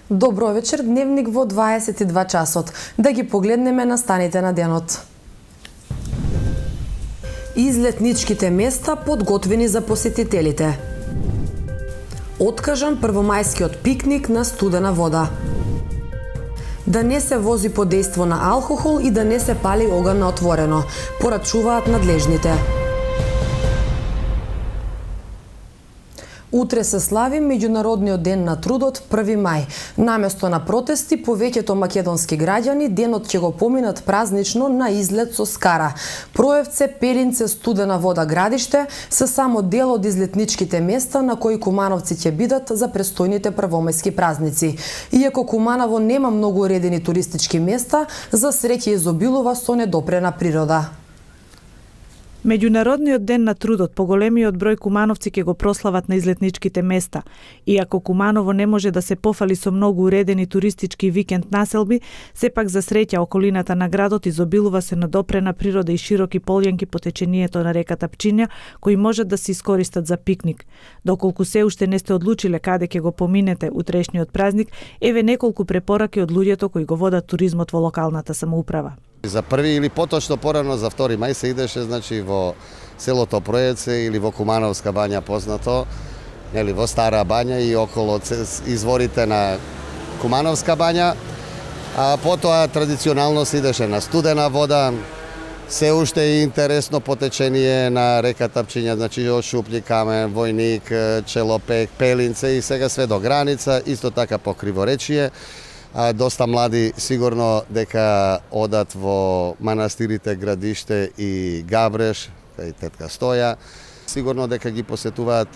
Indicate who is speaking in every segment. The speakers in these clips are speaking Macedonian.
Speaker 1: Добро вечер, дневник во 22 часот. Да ги погледнеме настаните на денот. Излетничките места подготвени за посетителите. Откажан првомајскиот пикник на студена вода. Да не се вози под дејство на алкохол и да не се пали оган на отворено, порачуваат надлежните. Утре се слави Меѓународниот ден на трудот 1 мај. Наместо на протести, повеќето македонски граѓани денот ќе го поминат празнично на излет со скара. Проевце, Пелинце, студена вода, Градиште се само дел од излетничките места на кои кумановци ќе бидат за престојните првомајски празници. Иако Куманово нема многу уредени туристички места, за среќа изобилува со недопрена природа.
Speaker 2: Меѓународниот ден на трудот поголемиот број кумановци ќе го прослават на излетничките места. Иако Куманово не може да се пофали со многу уредени туристички викенд населби, сепак за среќа околината на градот изобилува се надопрена природа и широки полјанки по течението на реката Пчиња, кои можат да се искористат за пикник. Доколку се уште не сте одлучиле каде ќе го поминете утрешниот празник, еве неколку препораки од луѓето кои го водат туризмот во локалната самоуправа.
Speaker 3: За први или поточно порано за 2 мај се идеше во селото Проевце или во Кумановска бања познато, нели во Стара бања и около изворите на Кумановска бања, а потоа традиционално се идеше на студена вода. Се уште е интересно потечение на реката Пчиња, од Шупљи, Камен, Војник, Челопек, Пелинце и сега све до граница, исто така по Криворечие. Доста млади сигурно дека одат во манастирите Градиште и Габреш, кај тетка Стоја. Сигурно дека ги посетуваат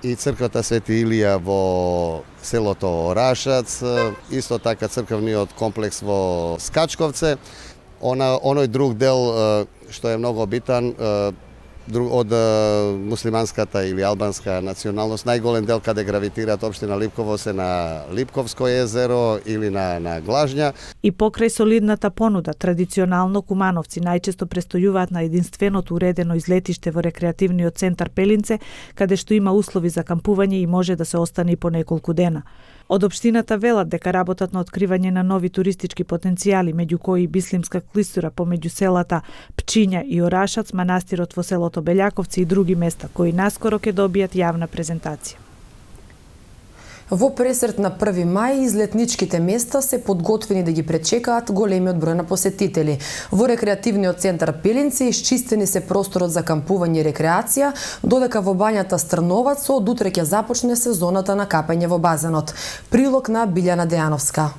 Speaker 3: и црквата Свети Илија во селото Орашац, исто така црквниот комплекс во Скачковце. Оној друг дел што е многу битан од муслиманската или албанска националност, најголем дел каде гравитираат општина Липково се на Липковско езеро или на Глажња.
Speaker 2: И покрај солидната понуда, традиционално кумановци најчесто престојуваат на единственото уредено излетиште во рекреативниот центар Пелинце, каде што има услови за кампување и може да се остане и по неколку дена. Од општината велат дека работат на откривање на нови туристички потенцијали, меѓу кои Бислимска клистура помеѓу селата Пчиња и Орашац, манастирот во селото Белјаковци и други места, кои наскоро ќе добијат јавна презентација.
Speaker 1: Во пресрет на 1 мај излетничките места се подготвени да ги пречекаат големиот број на посетители. Во рекреативниот центар Пелинци исчистени се просторот за кампување и рекреација, додека во бањата Стрновац од утре ќе започне сезоната на капање во базенот. Прилог на Билјана Дејановска.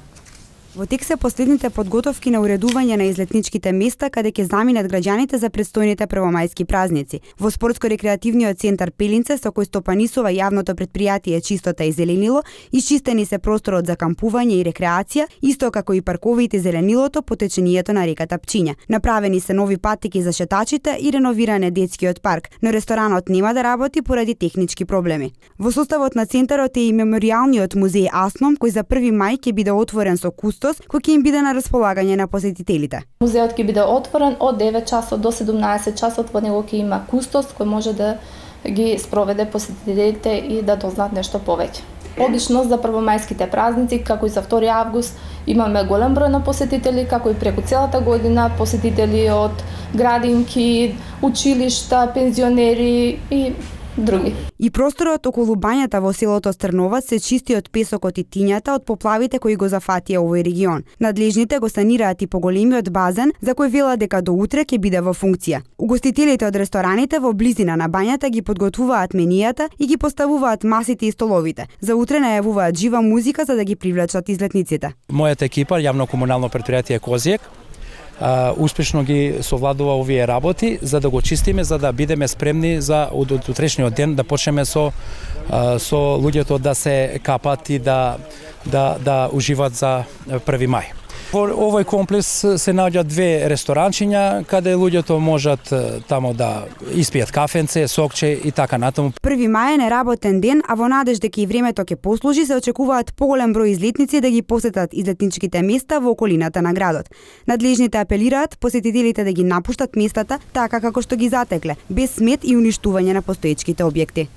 Speaker 4: Во тек се последните подготовки на уредување на излетничките места каде ќе заминат граѓаните за престојните првомајски празници. Во спортско-рекреативниот центар Пелинце, со кој стопанисува јавното претпријатие Чистота и зеленило, исчистени се просторот за кампување и рекреација, исто како и парковите и зеленилото по течението на реката Пчиња. Направени се нови патеки за шетачите и реновиран е детскиот парк, но ресторанот нема да работи поради технички проблеми. Во составот на центарот е и меморијалниот музеј Асном, кој за 1 мај ќе биде отворен со кустос, кој ќе им биде на располагање на посетителите.
Speaker 5: Музеот ќе биде отворен од 9 часот до 17 часот, во него ќе има кустос кој може да ги спроведе посетителите и да дознаат нешто повеќе. Обично за првомајските празници, како и за 2 август, имаме голем број на посетители, како и преку целата година, посетители од градинки, училишта, пензионери и други.
Speaker 4: И просторот околу бањата во селото Стрновац се чисти од песокот и тињата од поплавите кои го зафатија овој регион. Надлежните го санираат и поголемиот базен, за кој велат дека до утре ќе биде во функција. Угостителите од рестораните во близина на бањата ги подготвуваат менијата и ги поставуваат масите и столовите. За утре најавуваат жива музика за да ги привлечат излетниците.
Speaker 6: Мојата екипа, јавно комунално предпријатие Козијак, успешно ги совладува овие работи за да го чистиме, за да бидеме спремни за од утрешниот ден да почнеме со луѓето да се капат и да уживат за 1 мај. Во овој комплекс се наоѓаат 2 ресторанчиња каде луѓето можат тамо да испијат кафенце, сокче и така натаму.
Speaker 4: 1 мај е неработен ден, а во надеж дека и времето ќе послужи се очекуваат поголем број излетници да ги посетат излетничките места во околината на градот. Надлежните апелираат посетителите да ги напуштат местата така како што ги затекле, без смет и уништување на постоечките објекти.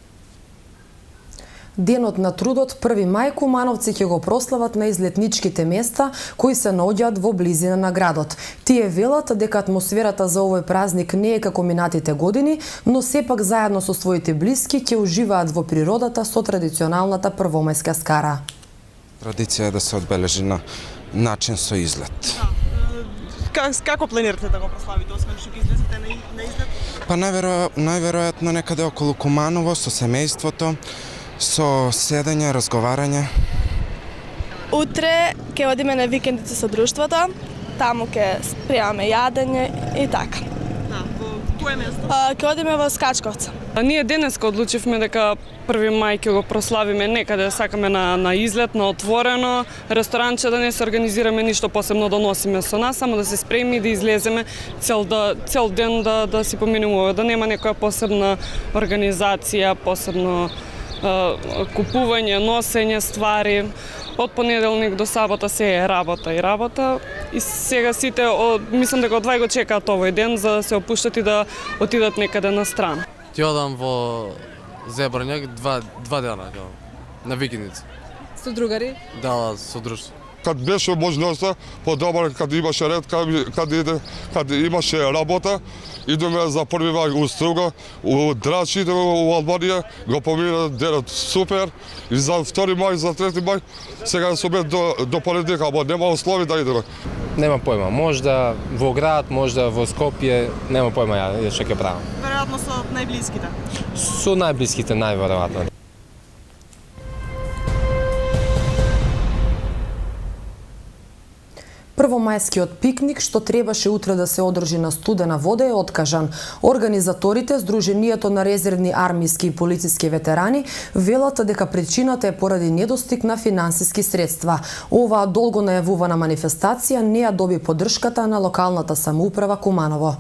Speaker 1: Денот на трудот 1 мај кумановци ќе го прослават на излетничките места кои се наоѓаат во близина на градот. Тие велат дека атмосферата за овој празник не е како минатите години, но сепак заедно со своите блиски ќе уживаат во природата со традиционалната првомајска скара.
Speaker 7: Традиција е да се одбележи на начин со излет.
Speaker 8: Како планирате да го прославите, освен што ќе излезете на излет?
Speaker 7: Па најверојатно некаде околу Куманово со семејството, со седење, разговарање.
Speaker 9: Утре ќе одиме на викендица со друштвото, таму ќе спремаме јадење и така.
Speaker 8: Да, во кое место?
Speaker 9: Ќе одиме во Скачковца.
Speaker 10: Ние денеска одлучивме дека 1 мај ќе го прославиме некаде, сакаме на излет, на отворено, ресторанче да не се организираме ништо посебно да носиме со нас, само да се спремни да излеземе цел ден да си поминуваме, да нема некоја посебна организација, посебно купување, носење ствари. Од понеделник до сабота се е работа и работа. И сега сите, мислам дека од 2 го чекаат овој ден за да се опуштат и да отидат некаде на страна.
Speaker 11: Ќе одам во Зебрњак 2 дена на викендица.
Speaker 8: Со другари?
Speaker 11: Да, со друштво.
Speaker 12: Kad беше можноста, подобро kad имаше ред, kad имаше работа, идеме за 1 мај у Струга, у Драчите, у Албанија, го помина денот супер, и за 2 мај, за 3 мај, сега сме до понеделник, ама нема услови да идеме.
Speaker 11: Нема појма, можда во град, можда во Скопје, нема појма ја што ќе правам.
Speaker 8: Веројатно со најблиските?
Speaker 11: Со најблиските најверојатно.
Speaker 1: Првомајскиот пикник, што требаше утре да се одржи на Студена вода, е откажан. Организаторите, Сдруженијето на резервни армиски и полициски ветерани, велат дека причината е поради недостиг на финансиски средства. Оваа долго најавувана манифестација не ја доби поддршката на локалната самоуправа Куманово.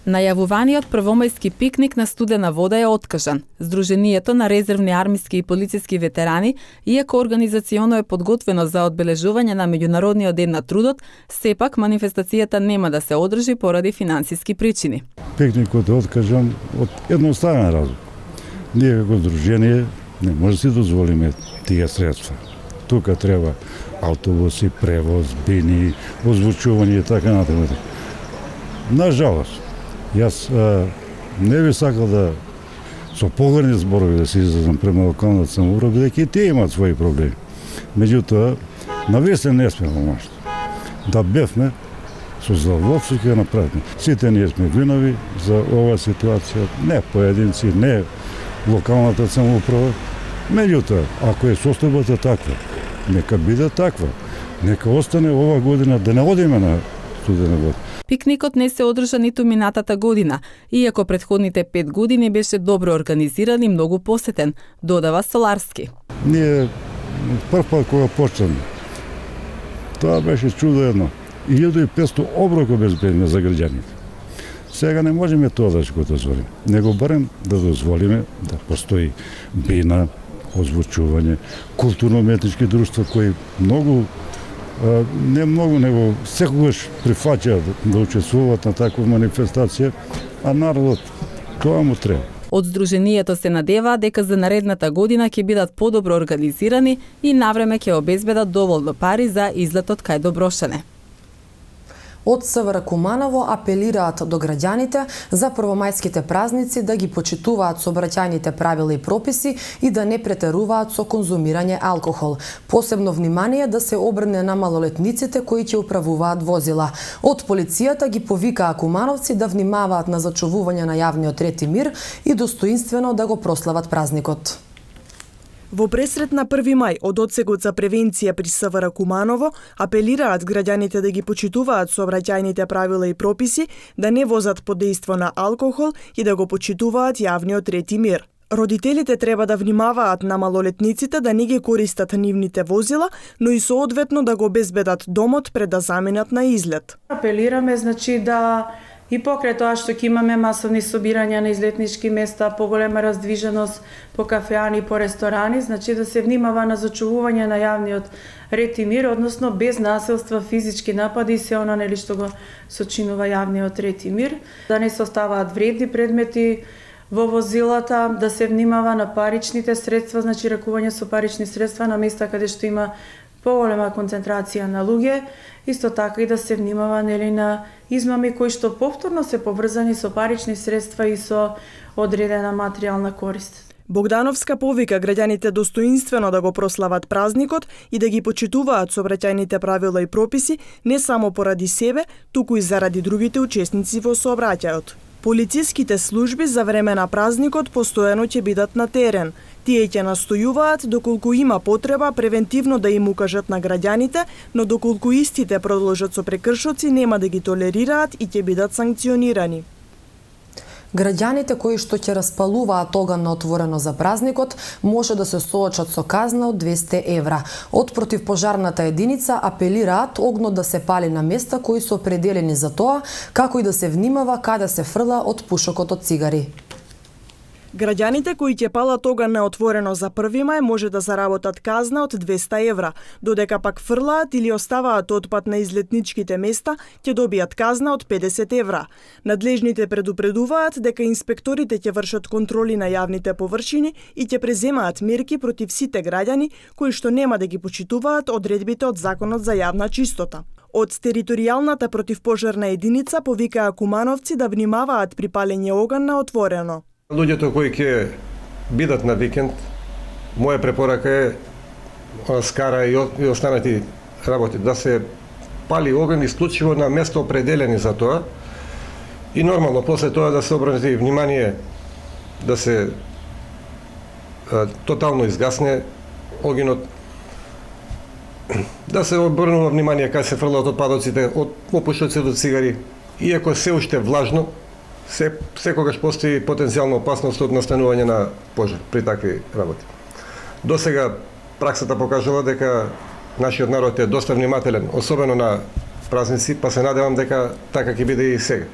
Speaker 13: Најавуваниот првомајски пикник на Студена вода е откажан. Сдруженијето на резервни армиски и полициски ветерани, иако организационо е подготвено за одбележување на Меѓународниот ден на трудот, сепак манифестацијата нема да се одржи поради финансиски причини.
Speaker 14: Пикникот е откажан од едноставен разлог. Ние како здружение не може да си дозволиме тие средства. Тука треба автобуси, превоз, бини, озвучување и така натаму. Нажалост, јас не би сакал да со поголеми зборови да се излезам према локалната самоуправа, бидејќи и тие имаат своји проблеми. Меѓутоа, навесен не сме во машта. Да бевме со задоволство ќе направиме. Сите ние сме винови за оваа ситуација, не поединци, не локалната самоуправа. Меѓутоа, ако е состојбата таква, нека биде таква. Нека остане ова година да не одиме на Студена вода.
Speaker 13: Пикникот не се одржа ниту минатата година, иако претходните 5 години беше добро организиран и многу посетен, додава Соларски.
Speaker 14: Ние прв пат кога почнеме, тоа беше чудо едно. 1500 оброка обезбедиме за граѓаните. Сега не можеме тоа да го дозволиме, него барем да дозволиме да постои бина, озвучување, културно-уметнички друштва кои не многу, него секогаш прифаќаат да учествуваат на таква манифестација, а народот тоа му треба.
Speaker 13: Од Сдруженијето се надеваат дека за наредната година ќе бидат подобро организирани и навреме ќе обезбедат доволно пари за излетот кај Доброшане.
Speaker 1: Од СВР Куманово апелираат до граѓаните за првомајските празници да ги почитуваат сообраќајните правила и прописи и да не претеруваат со конзумирање алкохол. Посебно внимание да се обрне на малолетниците кои ќе управуваат возила. Од полицијата ги повикаа кумановци да внимаваат на зачувување на јавниот ред и мир и достоинствено да го прослават празникот.
Speaker 8: Во пресрет на 1 мај од одсекот за превенција при СВР Куманово апелираат граѓаните да ги почитуваат сообраќајните правила и прописи, да не возат под дејство на алкохол и да го почитуваат јавниот ред и мир. Родителите треба да внимаваат на малолетниците да не ги користат нивните возила, но и соодветно да го обезбедат домот пред да заминат на излет.
Speaker 15: Апелираме да и покрај тоа што ќе имаме масовни собирања на излетнички места, поголема раздвиженост по кафеани, по ресторани, да се внимава на зачувување на јавниот ред и мир, односно без насилства, физички напади и се она што го сочинува јавниот ред и мир, да не се оставаат вредни предмети во возилата, да се внимава на паричните средства, значи ракување со парични средства на места каде што има поголема концентрација на луѓе, исто така и да се внимава нели на измами кои што повторно се поврзани со парични средства и со одредена материјална корист.
Speaker 8: Богдановска повика граѓаните достоинствено да го прослават празникот и да ги почитуваат сообраќајните правила и прописи не само поради себе, туку и заради другите учесници во сообраќајот. Полициските служби за време на празникот постојано ќе бидат на терен. Тие ќе настојуваат доколку има потреба превентивно да им укажат на граѓаните, но доколку истите продолжат со прекршоци нема да ги толерираат и ќе бидат санкционирани.
Speaker 1: Граѓаните кои што ќе распалуваат оган на отворено за празникот може да се соочат со казна од 200 евра. Од противпожарната единица апелираат огнот да се пали на места кои се определени за тоа, како и да се внимава каде се фрла од пушокот од цигари.
Speaker 8: Граѓаните кои ќе палат оган на отворено за 1 мај може да заработат казна од 200 евра, додека пак фрлаат или оставаат отпад на излетничките места, ќе добијат казна од 50 евра. Надлежните предупредуваат дека инспекторите ќе вршат контроли на јавните површини и ќе преземаат мерки против сите граѓани кои што нема да ги почитуваат одредбите од Законот за јавна чистота. Од територијалната противпожарна единица повикаа кумановци да внимаваат при палење оган на отворено.
Speaker 16: Луѓето кои ќе бидат на викенд, моја препорака е скара и останати работи да се пали оган исклучиво на место определени за тоа и нормално после тоа да се обрати внимание да се тотално изгасне огинот, да се обрнува внимание кај се фрлаат отпадоците од опушоци до цигари, иако се уште влажно, секогаш постои потенцијална опасност од настанување на пожар при такви работи. До сега праксата покажува дека нашиот народ е доста внимателен, особено на празници, па се надевам дека така ќе биде и сега.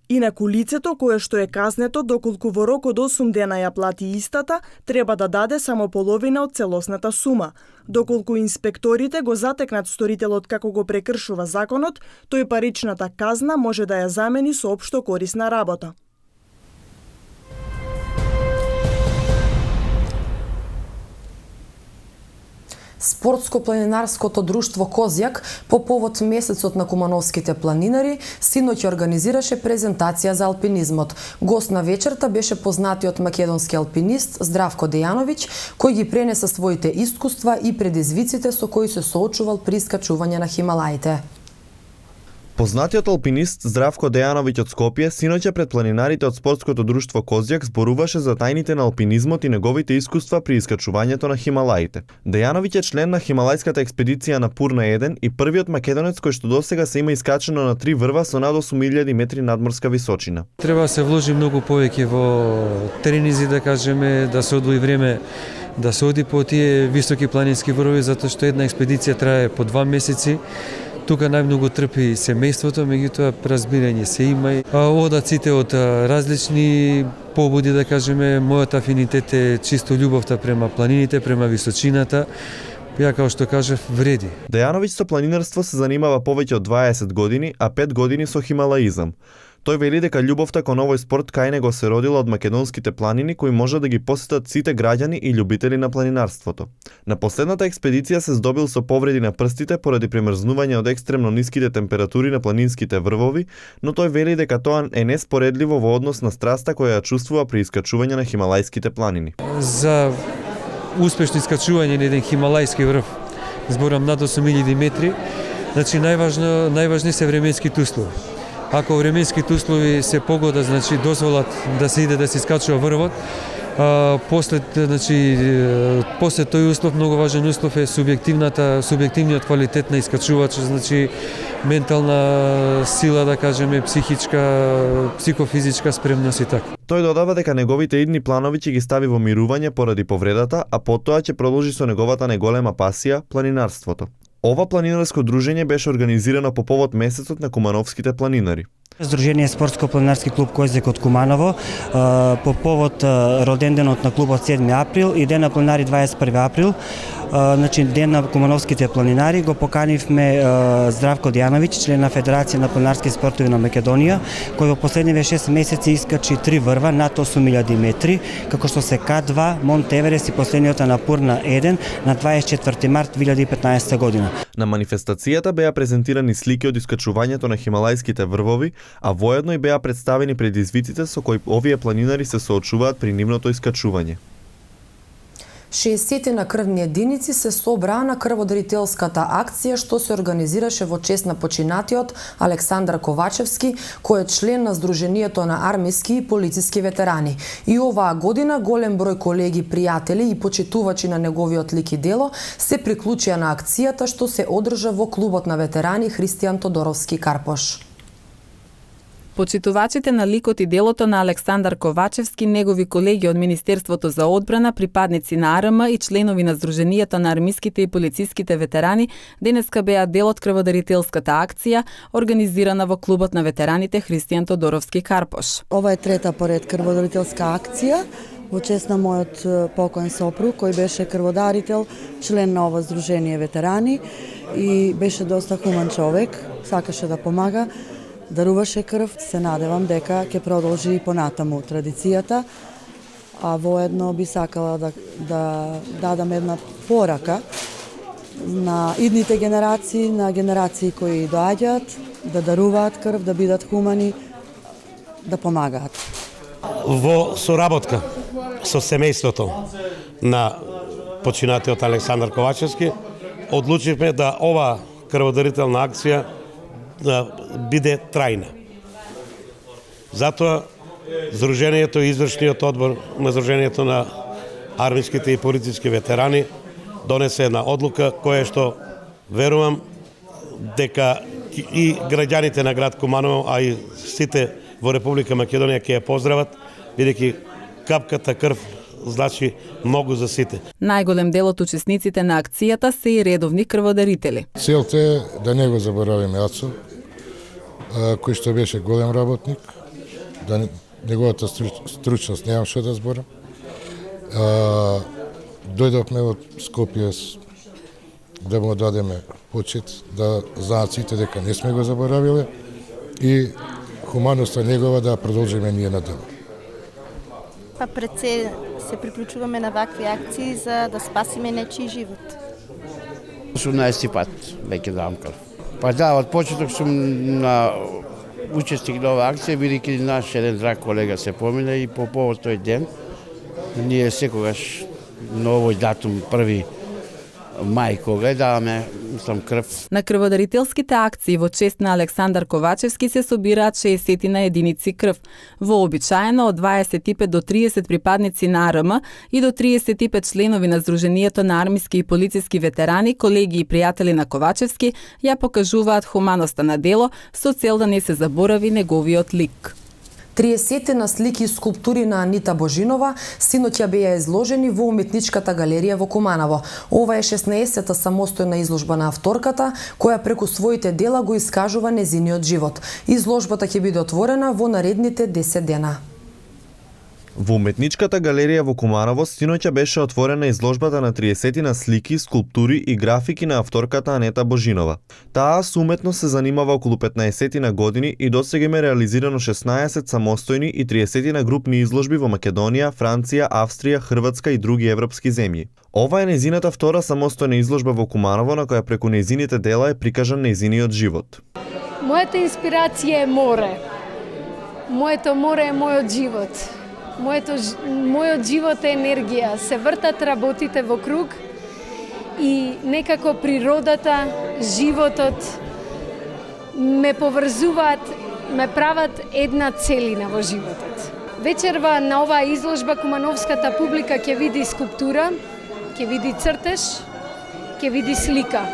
Speaker 8: Инаку лицето кое што е казнето доколку во рок од 8 дена ја плати истата, треба да даде само половина од целосната сума. Доколку инспекторите го затекнат сторителот како го прекршува законот, тој паричната казна може да ја замени со општо корисна работа.
Speaker 1: Спортско-планинарското друштво Козјак по повод месецот на кумановските планинари синоќ организираше презентација за алпинизмот. Гост на вечерта беше познатиот македонски алпинист Здравко Дејановиќ, кој ги пренесе своите искуства и предизвиците со кои се соочувал при искачување на Хималаите.
Speaker 17: Познатиот алпинист Здравко Дејановиќ од Скопје синоќа пред планинарите од спортското друштво Козјак зборуваше за тајните на алпинизмот и неговите искуства при искачувањето на Хималаите. Дејановиќ е член на хималајската експедиција на Пурна 1 и првиот македонец кој што досега се има искачено на 3 врва со над 8000 метри надморска височина.
Speaker 18: Треба да се вложи многу повеќе во тренизи, да кажеме, да се одвои време да се оди по тие високи планински врвови, затоа што една експедиција трае по 2 месеци. Тука најмногу трпи семејството, меѓутоа разбирање се има. Одат сите од различни побуди, да кажеме, мојот афинитет е чисто љубовта према планините, према височината. Ја како што кажав, вреди.
Speaker 17: Дејановиќ со планинарство се занимава повеќе од 20 години, а 5 години со хималаизам. Тој вели дека љубовта кон овој спорт кај него се родила од македонските планини кои може да ги посетат сите граѓани и љубители на планинарството. На последната експедиција се здобил со повреди на прстите поради премрзнување од екстремно ниските температури на планинските врвови, но тој вели дека тоа е неспоредливо во однос на страста која ја чувствува при искачување на хималајските планини.
Speaker 18: За успешно искачување на еден хималајски врв, зборам над 8000 метри, значи најважни се временските услови. Ако временските услови се погода, значи дозволат да се иде да се искачува врвот, после тој услов, многу важен услов е субјективниот квалитет на искачувач, значи ментална сила, да кажеме, психичка, психофизичка спремност и така.
Speaker 17: Тој додава дека неговите идни планови ќе ги стави во мирување поради повредата, а потоа ќе продолжи со неговата најголема пасија – планинарството. Ова планинарско дружење беше организирано по повод месецот на кумановските планинари.
Speaker 19: Здружение Спортско-планинарски клуб Козјак од Куманово по повод роденденот на клубот 7 април и ден на планинари 21 април, значи ден на кумановските планинари, го поканивме Здравко Дијановиќ, член на Федерација на планинарски спортови на Македонија, кој во последниве 6 месеци искачи 3 врва над 8000 метри, како што се К2, Монт Еверест и последниот Анапурна 1 на 24 март 2015 година.
Speaker 17: На манифестацијата беа презентирани слики од искачувањето на хималајските врвови, а воедно и беа представени предизвиците со кои овие планинари се соочуваат при нивното искачување.
Speaker 1: 60 на крвни единици се собраа на крводарителската акција што се организираше во чест на починатиот Александар Ковачевски, кој е член на Сдруженијето на армиски и полициски ветерани. И оваа година голем број колеги, пријатели и почитувачи на неговиот лик и дело се приклучија на акцијата што се одржа во клубот на ветерани Христијан Тодоровски Карпош.
Speaker 13: Почитувачите на ликот и делото на Александар Ковачевски, негови колеги од Министерството за одбрана, припадници на АРМ и членови на Сдруженијата на армиските и полициските ветерани денеска беа дел од крводарителската акција организирана во клубот на ветераните Христијан Тодоровски Карпош.
Speaker 20: Ова е трета поред крводарителска акција во чест на мојот покоен сопруг, кој беше крводарител, член на ова Сдружение ветерани и беше доста хуман човек, сакаше да помага, даруваше крв. Се надевам дека ќе продолжи и понатаму традицијата, а воедно би сакала да дадам една порака на идните генерации, на генерации кои доаѓаат, да даруваат крв, да бидат хумани, да помагаат.
Speaker 21: Во соработка со семејството на починатиот Александар Ковачевски, одлучивме да ова крводарителна акција да биде трајна. Затоа Сдруженијето и извршниот одбор на Сдруженијето на армиските и полициски ветерани донесе една одлука која што верувам дека и граѓаните на град Куманово, а и сите во Република Македонија ќе ја поздрават, бидејќи капката крв значи многу за сите.
Speaker 13: Најголем дел од учесниците на акцијата се и редовни крводарители.
Speaker 22: Целта е да не го заборавиме Ацо, кој што беше голем работник, да неговата стручност немам што да зборам. Дојдовме од Скопје да му дадеме почит, да знаат сите дека не сме го заборавиле и хуманоста негова да продолжиме ние надаму.
Speaker 23: Па пред се приклучуваме на вакви акции за да спасиме нечiji живот.
Speaker 24: 18 пат веќе давам крв. Па да, од почеток сум на учесник на оваа акција, бидејќи наш еден драг колега се помина и по повод тој ден, ние секогаш на овој датум 1 мај кога даваме крв.
Speaker 13: На крводарителските акции во чест на Александар Ковачевски се собираат 60 на единици крв. Вообичаено од 25 до 30 припадници на АРМ и до 35 членови на Сдруженијето на армиски и полициски ветерани, колеги и пријатели на Ковачевски ја покажуваат хуманоста на дело со цел да не се заборави неговиот лик.
Speaker 1: 30 на слики и скулптури на Анита Божинова синоќа беа изложени во Уметничката галерија во Куманово. Ова е 16-та самостојна изложба на авторката, која преку своите дела го искажува незиниот живот. Изложбата ќе биде отворена во наредните 10 дена.
Speaker 17: Во Уметничката галерија во Куманово синоќа беше отворена изложбата на 30 на слики, скулптури и графики на авторката Анета Божинова. Таа со уметност се занимава околу 15 на години и досега има реализирано 16 самостојни и 30 на групни изложби во Македонија, Франција, Австрија, Хрватска и други европски земји. Ова е незината втора самостојна изложба во Куманово на која преку незините дела е прикажан незиниот живот.
Speaker 25: Мојата инспирација е море. Моето море е мојот живот. Мојот живот е енергија, се вртат работите во круг и некако природата, животот ме поврзуваат, ме прават една целина во животот. Вечерва на оваа изложба кумановската публика ќе види скулптура, ќе види цртеж, ќе види слика.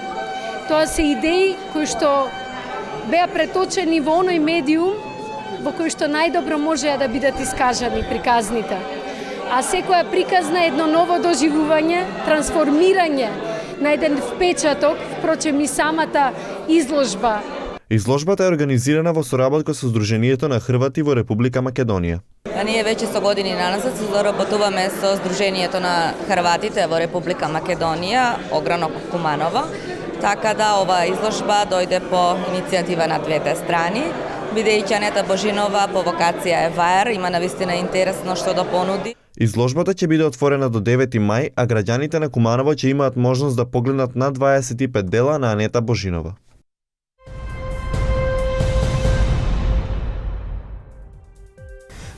Speaker 25: Тоа се идеи кои што беа преточени во оној медиум во кој што најдобро можеа да бидат искажани приказните. А секоја приказна е едно ново доживување, трансформирање на еден впечаток, впрочем и самата изложба.
Speaker 17: Изложбата е организирана во соработка со Сдруженијето на Хрвати во Република Македонија.
Speaker 2: Ние веќе со години наназад се заработуваме со Сдруженијето на Хрватите во Република Македонија, огранок Куманово, така да ова изложба дојде по иницијатива на двете страни. Бидејќи Анета Божинова по вокација е ваер, има навистина интересно што да понуди.
Speaker 17: Изложбата ќе биде отворена до 9 мај, а граѓаните на Куманово ќе имаат можност да погледнат на 25 дела на Анета Божинова.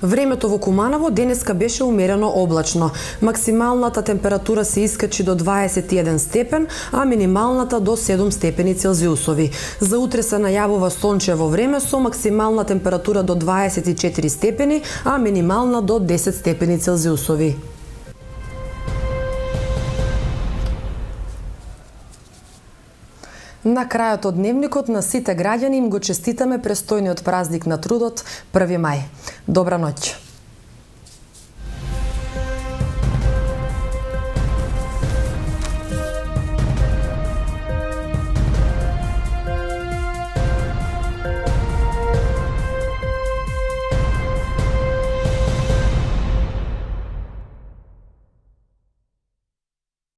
Speaker 1: Времето во Куманово денеска беше умерено облачно. Максималната температура се искачи до 21 степен, а минималната до 7 степени Целзиусови. За утре се најавува сончево време со максимална температура до 24 степени, а минимална до 10 степени Целзиусови. На крајот од дневникот на сите граѓани им го честитаме престојниот празник на трудот 1 мај. Добра ноќ.